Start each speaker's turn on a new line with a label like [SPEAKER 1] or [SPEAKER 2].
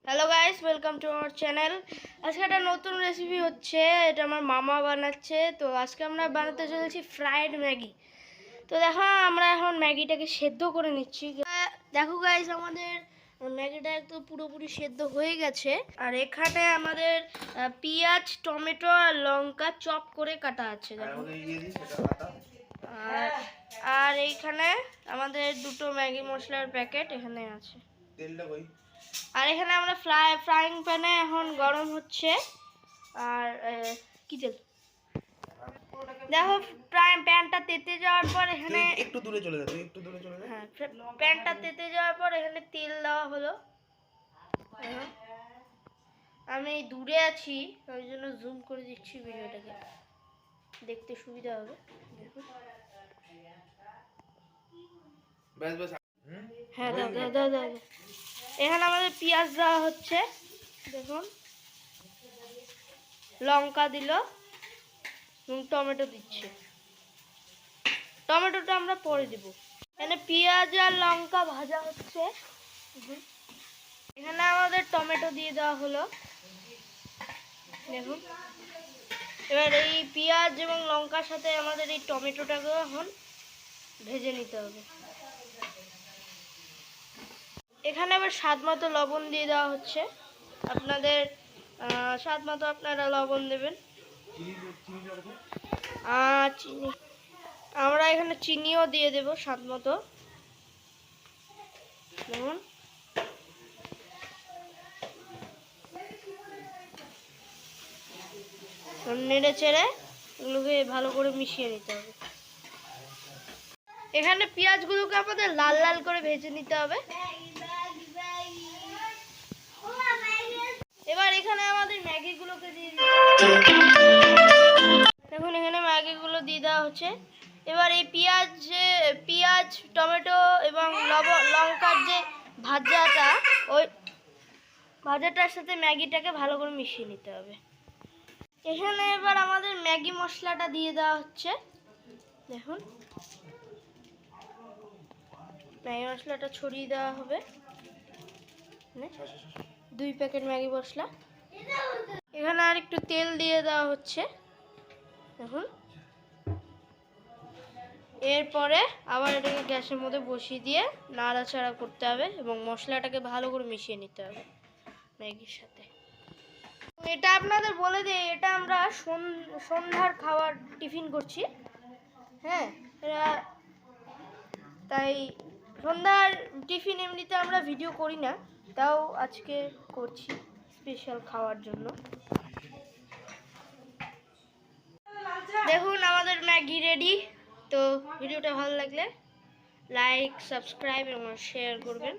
[SPEAKER 1] Hello guys, welcome to our channel. আজকে একটা নতুন রেসিপি হচ্ছে, এটা আমার মামা বানাচ্ছে। তো আজকে আমরা বানাতে চলেছি ফ্রাইড ম্যাগি। তো দেখো, আমরা এখন ম্যাগিটাকে সেদ্ধ করে নিচ্ছি। দেখো গাইস, আমাদের ম্যাগিটা একদম পুরোপুরি সেদ্ধ হয়ে গেছে। আর এখানে আমাদের পেঁয়াজ, টমেটো আর লঙ্কা চপ করে কাটা আছে। দেখো, আর এইখানে আমাদের দুটো ম্যাগি মশলার প্যাকেট এখানে আছে। আর এখানে আমরা ফ্রাইং প্যানে এখন গরম হচ্ছে। আর কি তেল, দেখো প্যানটা তেতে যাওয়ার পর এখানে
[SPEAKER 2] একটু দূরে চলে যা, তুই একটু দূরে চলে যা।
[SPEAKER 1] হ্যাঁ, প্যানটা তেতে যাওয়ার পর এখানে তেল দেওয়া হলো। আমি দূরে আছি, ওই জন্য জুম করে দিচ্ছি, ভিডিওটাকে দেখতে সুবিধা হবে। দেখুন, হ্যাঁ দাও দাও দাও দাও। এখানে আমাদের পেঁয়াজ দেওয়া হচ্ছে, দেখুন, লঙ্কা দিল এবং টমেটো দিচ্ছে। টমেটোটা আমরা পরে দিব। এখানে পেঁয়াজ আর লঙ্কা ভাজা হচ্ছে। এখানে আমাদের টমেটো দিয়ে দেওয়া হলো, দেখুন। এবার এই পেঁয়াজ এবং লঙ্কার সাথে আমাদের এই টমেটোটাকে এখন ভেজে নিতে হবে। এখানে আবার স্বাদ মতো লবণ দিয়ে দেওয়া হচ্ছে। আপনাদের স্বাদ মতো আপনারা লবণ দেবেন। চিনি আমরা এখানে চিনিও দিয়ে দেব স্বাদ মতো। দেখুন, নেড়ে চেড়ে এগুলোকে ভালো করে মিশিয়ে নিতে হবে। এখানে পেঁয়াজগুলোকে আমাদের লাল লাল করে ভেজে নিতে হবে। এবার এখানে আমাদের ম্যাগিগুলোকে দিয়ে দেখুন, এখানে ম্যাগিগুলো দিয়ে দেওয়া হচ্ছে। এবার এই পেঁয়াজ, টমেটো এবং লঙ্কার যে ভাজাটা, ওই ভাজাটার সাথে ম্যাগিটাকে ভালো করে মিশিয়ে নিতে হবে। এখানে এবার আমাদের ম্যাগি মশলাটা দিয়ে দেওয়া হচ্ছে। দেখুন, ম্যাগি মশলাটা ছড়িয়ে দেওয়া হবে, 2 প্যাকেট ম্যাগি মশলা। এখানে আর একটু তেল দিয়ে দেওয়া হচ্ছে, দেখুন। এরপরে আবার এটাকে গ্যাসের মধ্যে বসিয়ে দিয়ে নাড়াচাড়া করতে হবে এবং মশলাটাকে ভালো করে মিশিয়ে নিতে হবে ম্যাগির সাথে। এটা আপনাদের বলে দিই, এটা আমরা সন্ধ্যার খাবার টিফিন করছি। হ্যাঁ, এটা তাই সন্ধ্যার টিফিন এমনিতে আমরা ভিডিও করি না, তাও আজকে করছি স্পেশাল খাওয়ার জন্য। দেখুন, আমাদের ম্যাগি রেডি। তো ভিডিওটা ভালো লাগলে লাইক, সাবস্ক্রাইব এবং শেয়ার করবেন।